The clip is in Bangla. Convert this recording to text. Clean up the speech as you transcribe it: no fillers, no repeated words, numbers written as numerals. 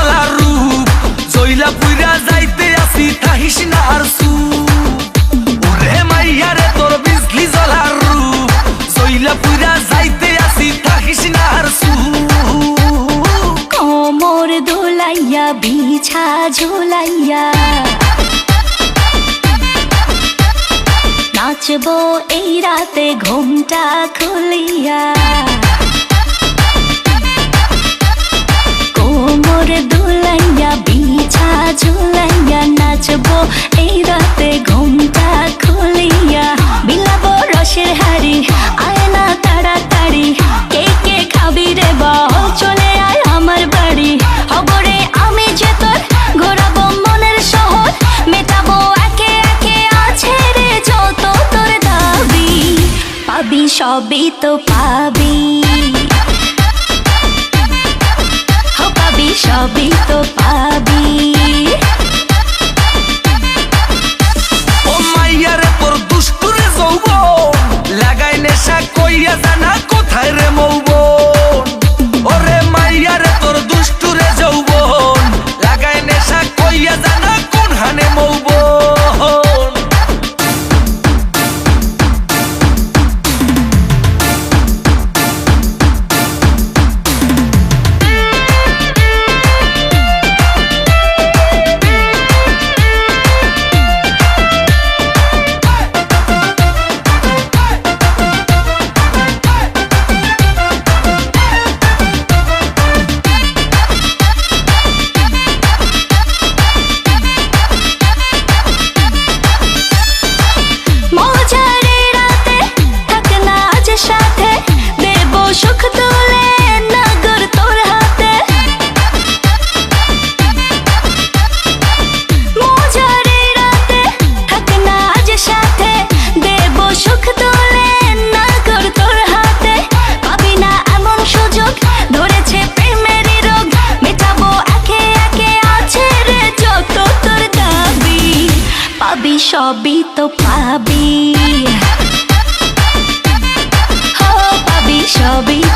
জ্বালা রূপ জইলা পুইরা যাইতে আসি থাকিস না আর ওরে মাইয়া রে তোর বিজলি জ্বালা রূপ জইলা পুইরা যাইতে আসি থাকিস না আর কোমর দোলাইয়া বিছা ঝোলাইয়া নাচবো এই রাতে ঘুমটা খুলিয়া কোমর দোলাইয়া বিছা ঝোলাইয়া নাচবো এই রাতে ঘুমটা খুলিয়া বিলাবো রসের হাড়ি আয় না তাড়াতাড়ি কে কে খাবি রে বল চলে আয় আমার বাড়ি হবরে আমি যে তোর ঘোরাবো মনের শহর মেটাবো একে একে আছে রে যত তোর দাবি পাবি সবই তো পাবি সবই তো পাবি ও মাইয়া রে তোর দুষ্টুরে যৌবন লাগাই নেশা কইয়া জানা কোথায় রে মৌবন ওরে মাইয়া রে তোর দুষ্টুরে যৌবন লাগাই নেশা কইয়া জানা কোন হানে মৌবন সুখ তুলে নগর তোর হাতে মজারে রাতে থাক না আজ সাথে দেব সুখ তুলে নগর তোর হাতে পাবি না এমন সুযোগ ধরেছে প্রেমের রোগ মেটাবো একে একে আছে রে যত তোর দাবি পাবি সবই তো পাবি সবই